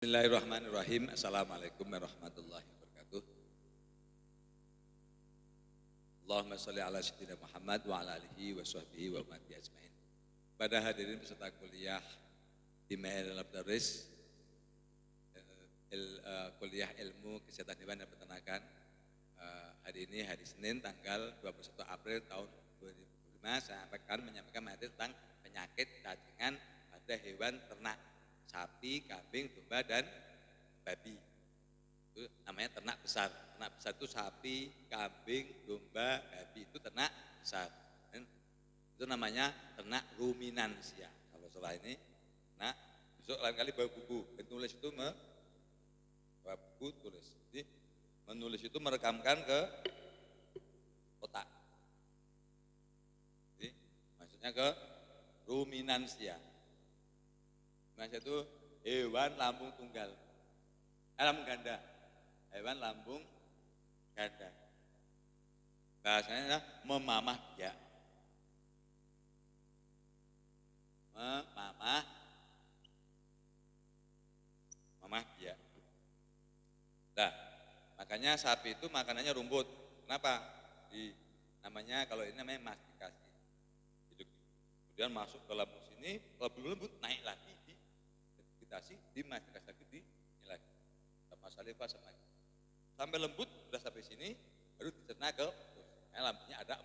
Bismillahirrahmanirrahim. Assalamualaikum warahmatullahi wabarakatuh. Allahumma sholli ala sayyidina Muhammad wa ala alihi wa sahbihi wa ummati ajmain. Pada hadirin peserta kuliah di Mahir Al-Abdaris, kuliah ilmu kesehatan hewan dan peternakan. Hari ini hari Senin tanggal 21 April tahun 2025 saya akan menyampaikan materi tentang penyakit cacingan pada hewan ternak, sapi, kambing, domba, dan babi. Itu namanya ternak besar. Ternak besar itu sapi, kambing, domba, babi, itu ternak besar. Dan itu namanya ternak ruminansia. Kalau setelah ini, nah besok lain kali bawa buku. Penulis itu bawa buku tulis. Jadi menulis itu merekamkan ke otak. Jadi maksudnya ke ruminansia. Ruminansia itu hewan lambung tunggal, lambung ganda, hewan lambung ganda. Bahasanya memamah biak, mamah biak. Nah, makanya sapi itu makanannya rumput. Kenapa? Namanya kalau ini namanya mastikasi. Kemudian masuk ke lambung sini, kalau belum lembut naik lagi di mastikasi lagi di ini lagi. Sama saliva sama lagi. Sampai lembut sudah sampai sini baru dicerna ke lambungnya ada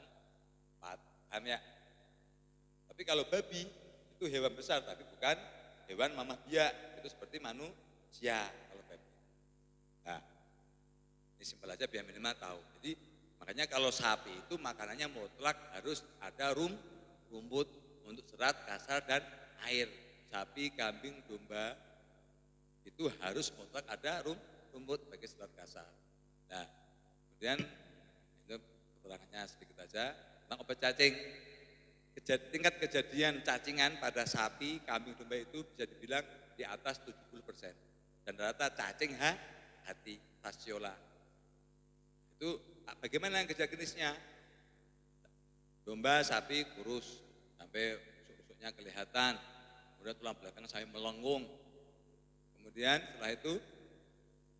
4. Paham ya? Tapi kalau babi itu hewan besar tapi bukan hewan mamah biak. Itu seperti manusia kalau babi. Nah, ini simpel aja biar minimal tahu. Jadi makanya kalau sapi itu makanannya mutlak harus ada rumput untuk serat, kasar, dan air. Sapi, kambing, domba itu harus mutlak ada rumput bagi serat kasar. Nah, kemudian itu keterangannya sedikit aja tentang obat cacing. Tingkat kejadian cacingan pada sapi, kambing, domba itu bisa dibilang di atas 70%. Dan rata cacing hati, fasciola. Itu bagaimana yang gejala klinisnya? Domba, sapi kurus sampai usuk-usuknya kelihatan, kemudian tulang belakang sampai melengkung. Kemudian setelah itu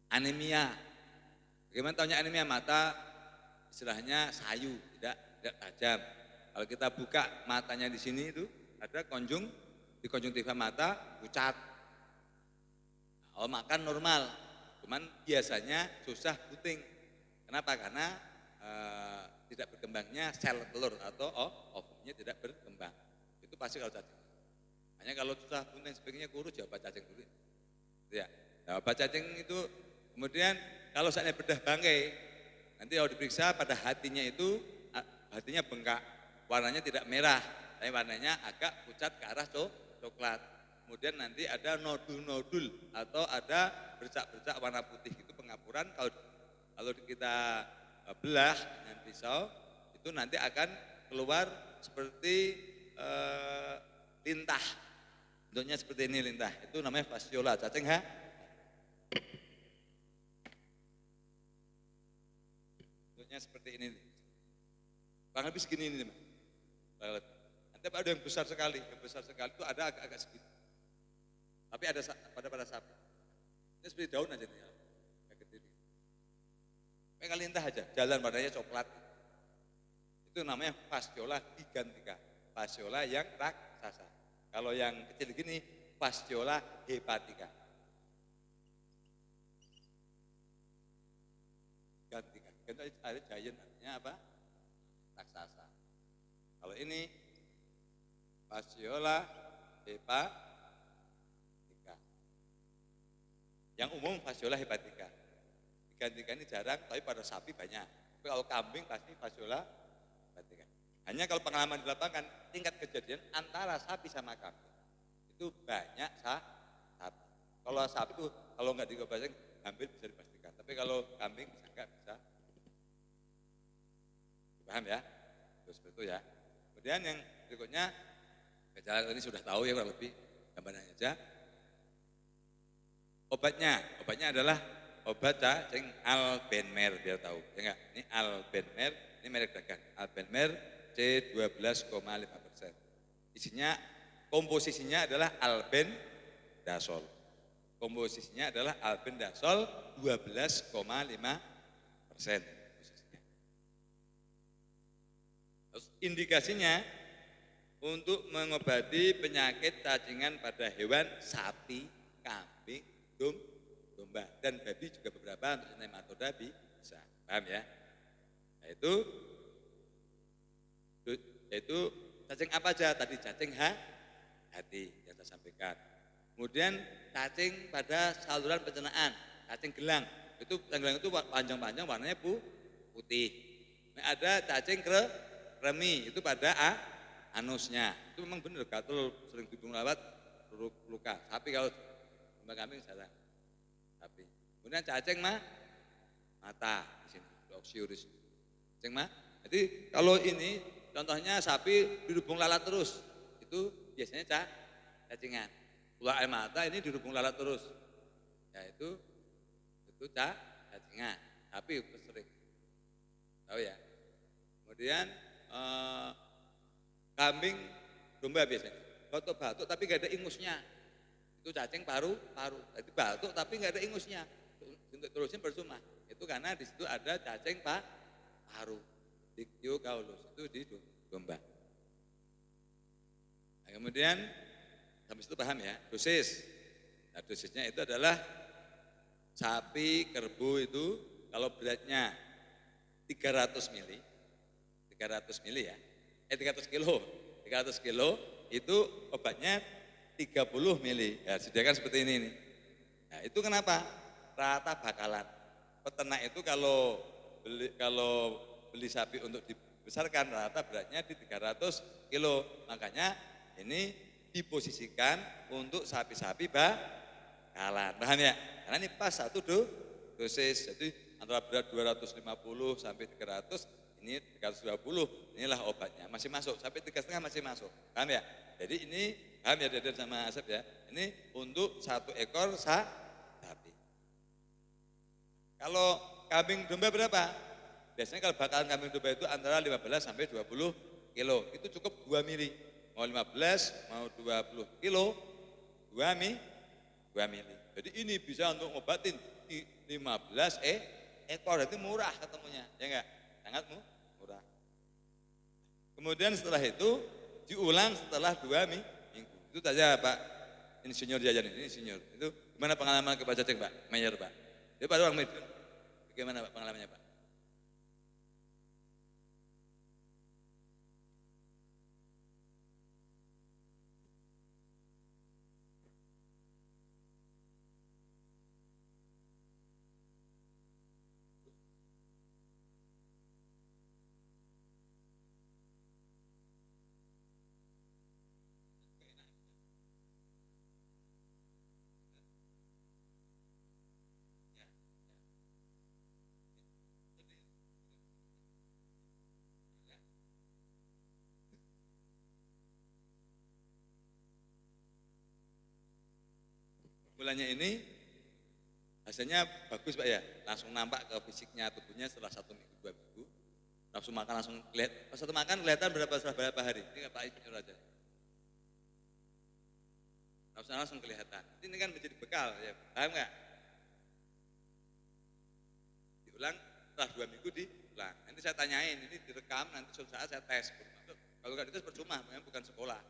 anemia. Bagaimana tahunya anemia? Mata istilahnya sayu, tidak tajam. Kalau kita buka matanya di sini itu ada di konjungtiva mata pucat. Kalau makan normal, cuman biasanya susah puting. Kenapa? Karena tidak berkembangnya sel telur atau ovumnya tidak berkembang. Itu pasti kalau cacing. Hanya kalau susah puting sebagainya kurus ya obat cacing dulu. Ya, nah, obat cacing itu kemudian kalau saatnya bedah bangkai, nanti kalau diperiksa pada hatinya itu hatinya bengkak, warnanya tidak merah, tapi warnanya agak pucat ke arah coklat. Kemudian nanti ada nodul-nodul atau ada bercak-bercak warna putih, itu pengapuran. Kalau kita belah dengan pisau itu nanti akan keluar seperti lintah. Bentuknya seperti ini lintah. Itu namanya fasciola cacing bentuknya seperti ini. Kurang lebih segini ini, teman. Nanti ada yang besar sekali. Yang besar sekali itu ada agak-agak segitu. Tapi ada pada sapi. Ini seperti daun aja nih. Kayak lintah aja, jalan warnanya coklat. Itu namanya fasciola gigantica, fasciola yang raksasa. Kalau yang kecil gini, fasciola hepatica. Gigantica, ada giant artinya apa? Raksasa. Kalau ini fasciola hepatica. Yang umum fasciola hepatica. Gigantica ini jarang, tapi pada sapi banyak. Tapi kalau kambing pasti fasciola hepatica. Hanya kalau pengalaman di lapangan, tingkat kejadian antara sapi sama kambing itu banyak sapi. Kalau sapi itu kalau nggak diobatin hampir bisa dipastikan. Tapi kalau kambing nggak bisa. Paham ya? Terus itu ya. Kemudian yang berikutnya, gejala ini sudah tahu ya kurang lebih, gambarannya aja. Obatnya adalah obat cacing Albenmer, biar tahu. Ya enggak? Ini Albenmer, ini merek dagang. Albenmer C12,5%. Isinya komposisinya adalah albendazol. komposisinya adalah albendazol 12,5%. Terus indikasinya untuk mengobati penyakit cacingan pada hewan sapi, kambing, domba, dan babi juga beberapa untuk nematoda bisa. Paham ya? Nah, yaitu cacing apa aja? Tadi cacing hati yang saya sampaikan. Kemudian cacing pada saluran pencernaan, cacing gelang. Itu gelang itu panjang-panjang warnanya putih. Nah, ada cacing kremi itu pada anusnya. Itu memang benar gatel sering dibung lawat luka. Sapi kalau domba kambing salah. Sapi. Kemudian cacing mata di sini, oksiuris. Cacing Jadi kalau ini contohnya sapi dirubung lalat terus, itu biasanya cacingan. Ular air mata ini dirubung lalat terus, ya itu cacingan. Sapi sering, tahu ya. Kemudian kambing, domba biasanya batuk tapi nggak ada ingusnya, itu cacing paru. Jadi batuk tapi nggak ada ingusnya, untuk terusin percuma. Itu karena di situ ada cacing paru. Dictyochaulus itu di domba. Nah, kemudian sampai situ paham ya, dosis. Nah, dosisnya itu adalah sapi kerbau itu kalau beratnya 300 mili, 300 kilo itu obatnya 30 mili. Ya, sediakan seperti ini nih. Nah, itu kenapa? Rata bakalan. Peternak itu kalau beli sapi untuk dibesarkan rata beratnya di 300 kilo. Makanya ini diposisikan untuk sapi-sapi bakalan. Paham ya? Karena ini pas satu dosis. Jadi antara berat 250 sampai 300, ini 320. Inilah obatnya. Masih masuk, sampai 3,5 masih masuk. Paham ya? Jadi ini, paham ya Deden sama Asep ya? Ini untuk 1 ekor sapi. Kalau kambing domba berapa? Biasanya kalau bakalan kambing domba itu antara 15 sampai 20 kilo. Itu cukup 2 mili. Mau 15, mau 20 kilo, 2 mili. Jadi ini bisa untuk ngobatin 15 ekor, itu murah ketemunya. Ya enggak? Sangat murah. Kemudian setelah itu diulang setelah 2 minggu. Itu saja Pak Insinyur Jajan ini, Insinyur. Itu gimana pengalaman ke Pak Cacing Pak? Mayor Pak. Dia pada orang Medion. Bagaimana Pak pengalamannya Pak? Mulanya ini hasilnya bagus Pak ya, langsung nampak ke fisiknya tubuhnya setelah 1 minggu 2 minggu, langsung makan langsung kelihatan. Pas satu makan kelihatan setelah berapa hari? Ini Pak Insinyur aja. Langsung kelihatan. Ini kan menjadi bekal ya, paham nggak? Diulang setelah 2 minggu diulang. Nanti saya tanyain, ini direkam, nanti suatu saat saya tes. Kalau nggak dites percuma, memang bukan sekolah.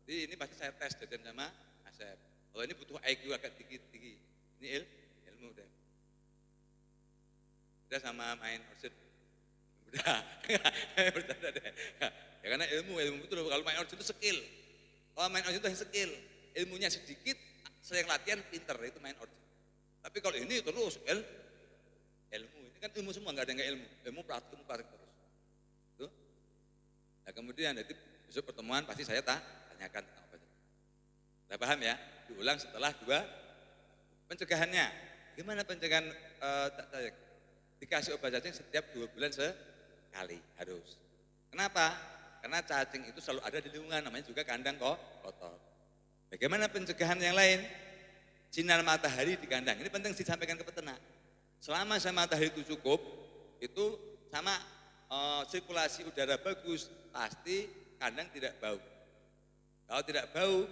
Jadi ini pasti saya tes Deden sama Asep. Kalau ini butuh IQ agak tinggi. Ini ilmu deh. Udah sama main orchid. Udah. Bercanda deh. Ya karena ilmu itu kalau main orchid itu skill. Kalau main orchid itu skill. Ilmunya sedikit, sering latihan pinter, itu main orchid. Tapi kalau ini terus ilmu. Ini kan ilmu semua, enggak ada yang enggak ilmu. Ilmu praktik terus. Tuh. Nah, kemudian nanti besok pertemuan pasti saya tanyakan tentang obat. Nah, paham ya? Diulang setelah 2. Pencegahannya, gimana pencegahan dikasih obat cacing setiap 2 bulan sekali harus. Kenapa? Karena cacing itu selalu ada di lingkungan, namanya juga kandang kotor. Bagaimana pencegahan yang lain? Sinar matahari di kandang, ini penting disampaikan ke peternak. Selama sinar matahari itu cukup, itu sama sirkulasi udara bagus, pasti kandang tidak bau. Kalau tidak bau,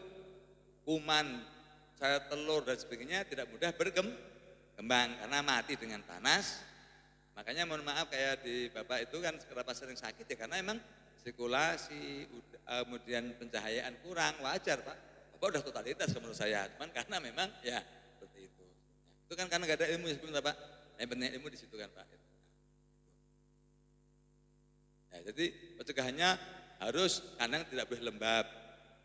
kuman saya telur dan sebagainya tidak mudah berkembang karena mati dengan panas. Makanya mohon maaf kayak di Bapak itu kan kenapa sering sakit ya karena emang sirkulasi, kemudian pencahayaan kurang, wajar Pak. Bapak udah totalitas menurut saya, cuman karena memang ya seperti itu. Itu kan karena gak ada ilmu ya sebenarnya Pak. Yang penting ilmu di situ kan Pak. Ya, jadi pencegahannya harus kandang tidak boleh lembab,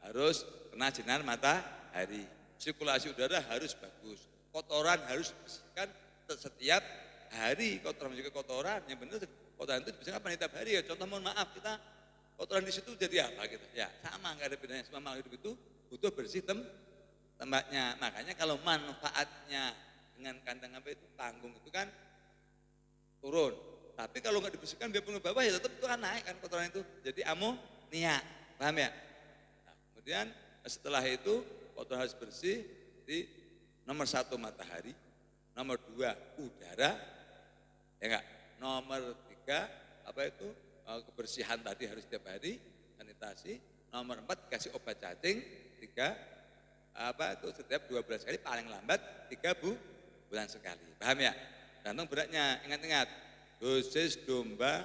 harus kena sinar matahari, sirkulasi udara harus bagus, kotoran harus dibersihkan setiap hari, kotoran juga kotoran, yang benar kotoran itu dibersihkan apa tiap hari ya. Contoh mohon maaf kita kotoran di situ jadi apa gitu, ya sama nggak ada bedanya, semua makhluk hidup itu butuh bersih tempatnya. Makanya kalau manfaatnya dengan kandang apa itu panggung itu kan turun. Tapi kalau nggak dibersihkan biarpun ke bawah ya tetap itu kan naik kan kotoran itu. Jadi amonia, paham ya? Nah, kemudian setelah itu kotoran harus bersih. Di nomor 1 matahari, nomor 2 udara, ya enggak? Nomor 3 apa itu kebersihan tadi harus setiap hari, sanitasi. Nomor 4 kasih obat cacing, 3 apa itu setiap 2 bulan sekali, paling lambat 3 bulan sekali. Paham ya? Gantung beratnya, ingat-ingat. Dosis domba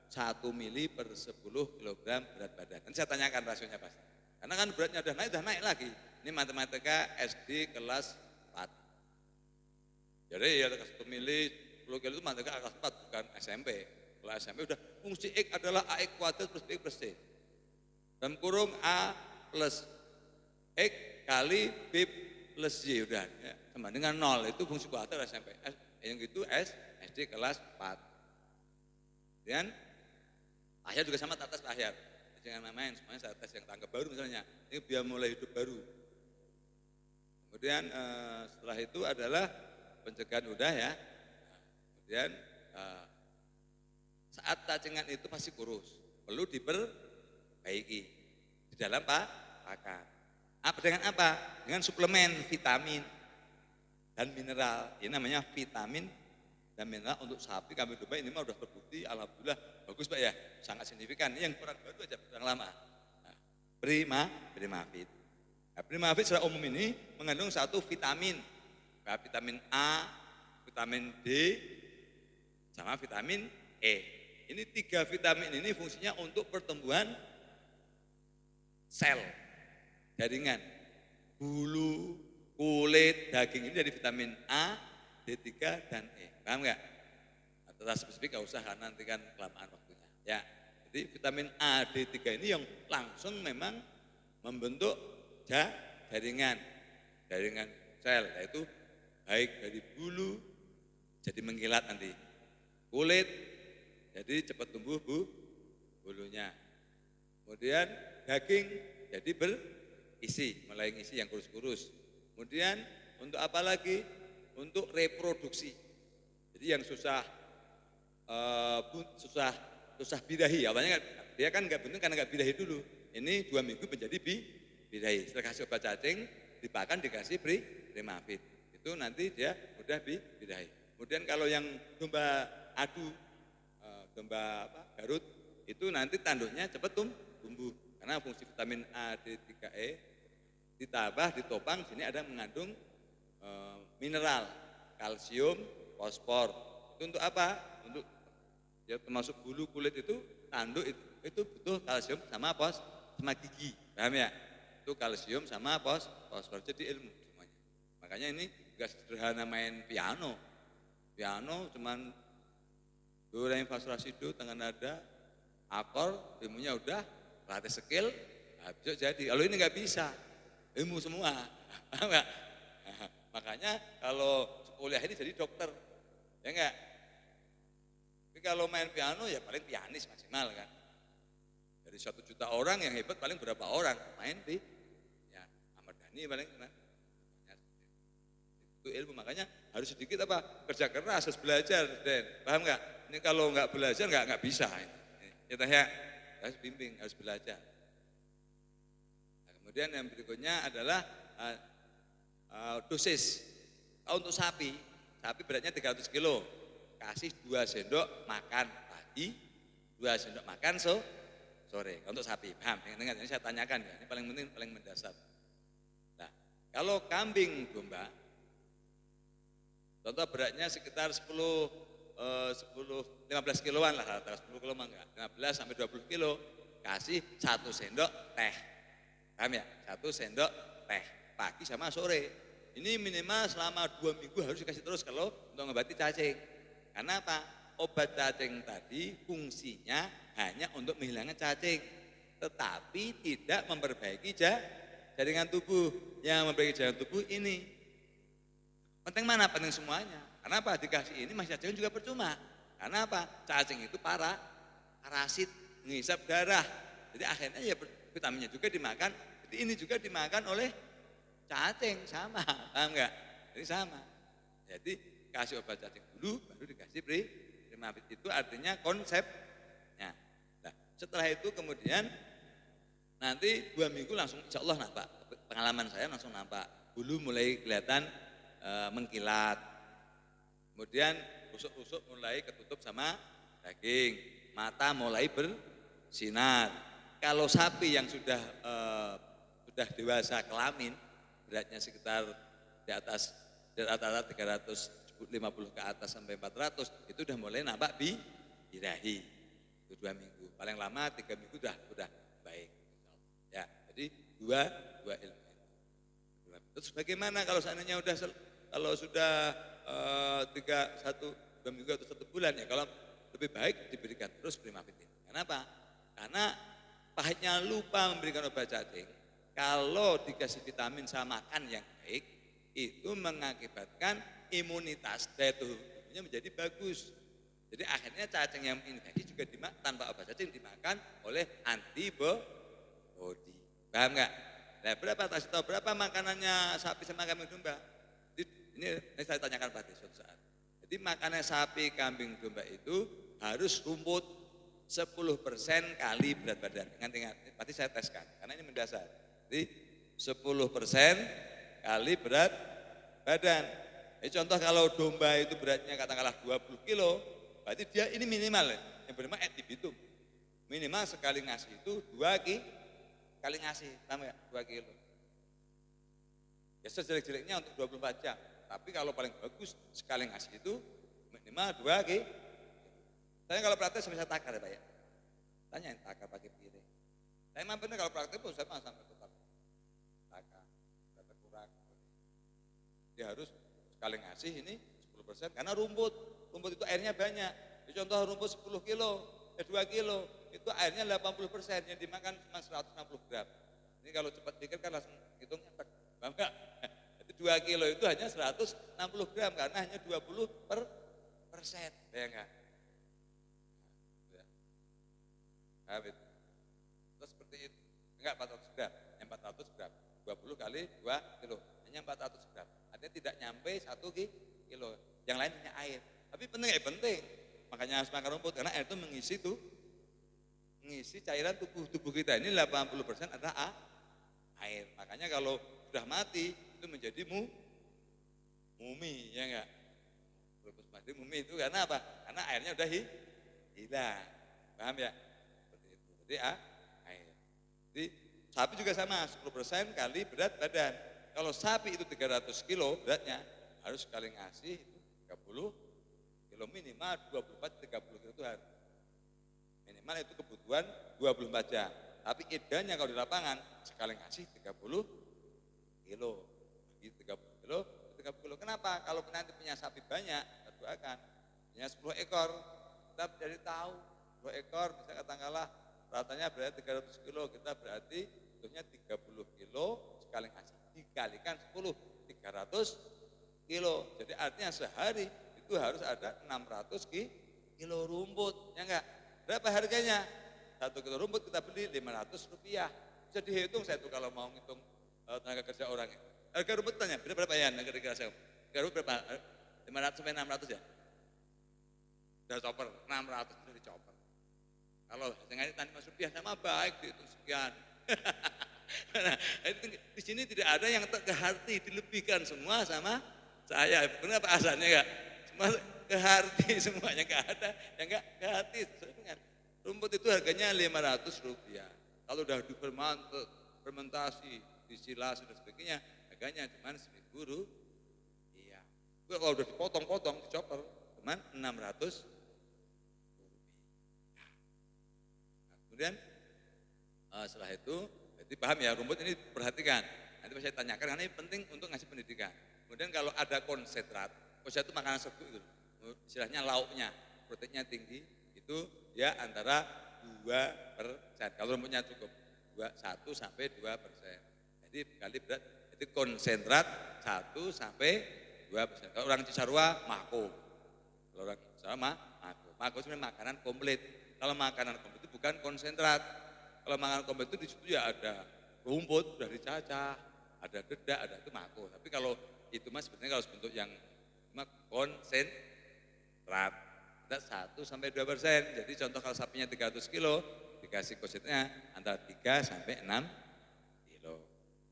1 mili per 10 kg berat badan. Nanti saya tanyakan rasionya pasti. Karena kan beratnya udah naik lagi. Ini matematika SD kelas 4. Jadi ya 1 mili 10 kg itu matematika kelas 4 bukan SMP. Kalau SMP udah fungsi X adalah AX kuadrat plus B plus C. Dalam kurung A plus X kali B plus Y udah ya. Sama dengan 0 itu fungsi kuadrat SMP. Yang itu SD kelas 4. Dan lahir juga sama tetes lahir. Jangan main, semuanya saya tes yang tangkap baru misalnya. Ini biar mulai hidup baru. Kemudian setelah itu adalah pencegahan udah ya. Kemudian saat cacingan itu pasti kurus, perlu diperbaiki di dalam pakan. Apa dengan apa? Dengan suplemen vitamin dan mineral. Ini namanya vitamin dan mineral untuk sapi, kambing, domba. Ini mah udah terbukti, alhamdulillah bagus Pak ya, sangat signifikan. Ini yang kurang baru aja, kurang lama. Nah, Primavit. Nah, Primavit secara umum ini mengandung 1 vitamin, nah, vitamin A, vitamin D, sama vitamin E. Ini 3 vitamin ini fungsinya untuk pertumbuhan sel, jaringan, bulu, kulit, daging. Ini dari vitamin A, D3 dan E. Paham enggak? Terus spesifik enggak usah karena nanti kan kelamaan waktunya. Ya. Jadi vitamin A, D3 ini yang langsung memang membentuk jaringan sel, yaitu baik dari bulu jadi mengkilat nanti, kulit jadi cepat tumbuh bulunya, kemudian daging jadi berisi, mulai ngisi yang kurus-kurus. Kemudian untuk apa lagi? Untuk reproduksi. Jadi yang susah birahi, awalnya dia kan nggak bunting karena nggak birahi dulu. Ini 2 minggu menjadi birahi. Setelah kasih obat cacing, dipakan dikasih Primavit. Itu nanti dia mudah birahi. Kemudian kalau yang domba adu, domba Garut, itu nanti tanduknya cepat tumbuh. Karena fungsi vitamin A, D3E ditambah ditopang, sini ada mengandung mineral, kalsium, fosfor. Itu untuk apa? Untuk ya termasuk bulu, kulit itu, tanduk itu butuh kalsium sama gigi. Paham ya? Itu kalsium sama fosfor. Jadi ilmu semuanya. Makanya ini enggak sederhana main piano. Piano cuman do re mi fa sol la si do, tengah nada, akor, ilmunya udah, latih skill, besok jadi. Kalau ini enggak bisa. Ilmu semua. Paham enggak? Makanya kalau kuliah ini jadi dokter, ya enggak? Tapi kalau main piano ya paling pianis maksimal kan. Dari 1 juta orang yang hebat paling berapa orang main di ya Ahmad Dhani paling kena. Itu ilmu, makanya harus sedikit apa? Kerja keras, harus belajar, Den. Paham enggak? Ini kalau enggak belajar enggak bisa ini. Kita ya harus bimbing, harus belajar. Nah, kemudian yang berikutnya adalah dosis. Untuk sapi beratnya 300 kilo, kasih 2 sendok makan pagi, 2 sendok makan sore. Untuk sapi, paham? Ingat, ini saya tanyakan ya, ini paling penting, paling mendasar. Nah, Kalau kambing domba, contoh beratnya sekitar 15 kiloan lah, rata 10 kilo mah enggak, 15 sampai 20 kilo, kasih 1 sendok teh. Paham ya? 1 sendok teh pagi sama sore. Ini minimal selama 2 minggu harus dikasih terus kalau untuk mengobati cacing. Karena apa? Obat cacing tadi fungsinya hanya untuk menghilangkan cacing, tetapi tidak memperbaiki jaringan tubuh. Yang memperbaiki jaringan tubuh ini. Penting mana? Penting semuanya. Karena apa? Dikasih ini masih cacing juga percuma. Karena apa? Cacing itu parasit, menghisap darah. Jadi akhirnya ya vitaminnya juga dimakan. Jadi ini juga dimakan oleh cacing, sama, paham enggak? Jadi sama. Jadi kasih obat cacing dulu, baru dikasih primavit. Itu artinya konsepnya. Nah, setelah itu kemudian nanti 2 minggu langsung insya Allah nampak. Pengalaman saya langsung nampak. Bulu mulai kelihatan mengkilat. Kemudian rusuk-rusuk mulai ketutup sama daging. Mata mulai bersinar. Kalau sapi yang sudah dewasa kelamin, beratnya sekitar di atas rata-rata 350 ke atas sampai 400, itu udah mulai nampak birahi. Itu 2 minggu. Paling lama 3 minggu udah baik. Ya, jadi dua ilmu. Terus bagaimana kalau seandainya sudah 2 minggu atau 1 bulan, ya kalau lebih baik diberikan terus primavit ini. Kenapa? Karena pahitnya lupa memberikan obat cacing. Kalau dikasih vitamin sama makan yang baik, itu mengakibatkan imunitas daya tubuhnya menjadi bagus. Jadi akhirnya cacing yang infeksi juga tanpa obat cacing dimakan oleh antibody. Paham nggak? Nah, berapa makanannya sapi sama kambing domba? Ini saya tanyakan pada suatu saat. Jadi makanan sapi, kambing, domba itu harus rumput 10% kali berat badan. Ingat, pasti saya teskan, karena ini mendasar. Jadi 10% kali berat badan. Contoh kalau domba itu beratnya katakanlah 20 kilo, berarti dia ini minimal, yang bernama ad libitum. Minimal sekali ngasih itu 2 kali ngasih, sama ya, 2 kilo. Ya sejelek-jeleknya untuk 24 jam. Tapi kalau paling bagus sekali ngasih itu minimal 2 kilo. Saya kalau praktek bisa takar ya Pak ya. Tanyain takar pakai piring. Saya memang benar kalau praktek pun saya sampai tetap takar, berapa kurang. Dia harus sekali ngasih ini 10% karena rumput itu airnya banyak. Contoh rumput 10 kilo, 2 kilo, itu airnya 80%, yang dimakan cuma 160 gram. Ini kalau cepat pikir kan langsung hitungnya tek, paham enggak? Jadi 2 kilo itu hanya 160 gram karena hanya 20%, ya enggak? Habis. Terus seperti itu, enggak 400 gram, yang 400 gram, 20 kali 2 kilo, hanya 400 gram. Artinya tidak nyampe 1 kilo, yang lain hanya air. Tapi penting penting, makanya harus makan rumput, karena air itu mengisi cairan tubuh kita. Ini 80% adalah air. Makanya kalau sudah mati itu menjadi mumi, ya enggak? Terus mati mumi itu karena apa? Karena airnya udah hilang. Paham ya? Seperti itu. Jadi air. Jadi sapi juga sama, 10% kali berat badan. Kalau sapi itu 300 kilo beratnya, harus sekali ngasih itu 30 kilo, minimal 24-30 kilo itu harus. Minimal itu kebutuhan 24 jam. Tapi idealnya kalau di lapangan sekali ngasih 30 kilo. Bagi 30 kilo, 30 kilo. Kenapa? Kalau nanti punya sapi banyak, kita doakan. Punya 10 ekor, kita jadi tahu 10 ekor, misalnya katakanlah ratanya berarti 300 kilo, kita berarti butuhnya 30 kilo sekali ngasih. Dikalikan 10, 300 kilo. Jadi artinya sehari itu harus ada 600 kilo rumput, ya enggak? Berapa harganya? 1 kilo rumput kita beli Rp500. Bisa dihitung saya tuh kalau mau ngitung tenaga kerja orang. Harga rumput tanya, berapa ya kira-kira saya? Harga rumput berapa? 500 sampai 600 ya? Udah chopper, 600 itu dichopper. Kalau dengan tani Rp5 sama baik dihitung sekian. Nah, di sini tidak ada yang ke hati, dilebihkan semua sama saya. Kenapa asalnya enggak? Semua ke hati, semuanya enggak ada yang enggak ke hati. Rumput itu harganya Rp500. Kalau udah difermentasi, disilasi dan sebagainya, harganya cuma 1.000 rupiah. Kalau udah dipotong-potong, dicopper, cuma 600 rupiah. Nah, kemudian setelah itu, jadi paham ya, rumput ini perhatikan. Nanti saya tanyakan, karena ini penting untuk ngasih pendidikan. Kemudian kalau ada konsentrat itu makanan serbuk itu, istilahnya lauknya, proteinnya tinggi, itu ya antara 2%. Kalau rumputnya cukup, 1 sampai 2%. Jadi kali berat, itu konsentrat 1 sampai 2%. Kalau orang Cisarua, mako. Kalau orang Cisarua, mako. Mako sebenarnya makanan komplit. Kalau makanan komplit itu bukan konsentrat. Kalau makanan komplit itu di situ ya ada rumput, sudah dicacah, ada dedak, ada itu mako. Tapi kalau itu mas sebenarnya kalau bentuk yang konsentrat, 1 sampai 2%. Jadi contoh kalau sapinya 300 kilo, dikasih konsentratnya antara 3 sampai 6 kilo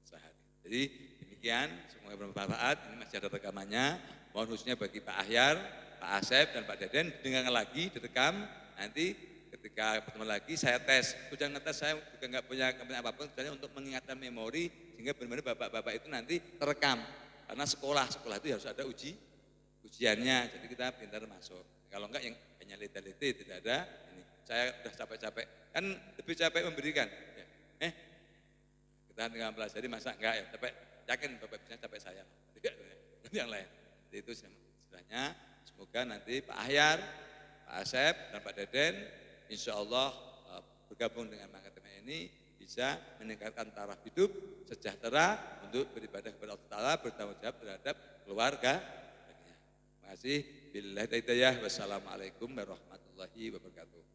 sehari. Jadi demikian, semoga bermanfaat. Ini masih ada rekamannya. Mohon khususnya bagi Pak Ahyar, Pak Asep dan Pak Deden, dengarkan lagi, direkam. Nanti ketika pertemuan lagi saya tes. Tujuan ngetes saya juga nggak punya apapun, sebenarnya untuk mengingatkan memori sehingga benar-benar bapak-bapak itu nanti terekam. Karena sekolah itu harus ada ujiannya. Jadi kita pintar masuk. Kalau enggak yang hanya lete-lete tidak ada. Ini saya udah capek-capek. Kan lebih capek memberikan. Ya. Kita tinggal pelajari masa enggak ya. Capek. Yakin bapak bisa capek saya. Tidak yang lain. Jadi itu istilahnya. Semoga nanti Pak Ahyar, Pak Asep dan Pak Deden, insya Allah bergabung dengan Makatema ini bisa meningkatkan taraf hidup sejahtera untuk beribadah kepada Allah Ta'ala, bertanggung jawab terhadap keluarga. Terima kasih. Billahi hidayah. Wassalamualaikum warahmatullahi wabarakatuh.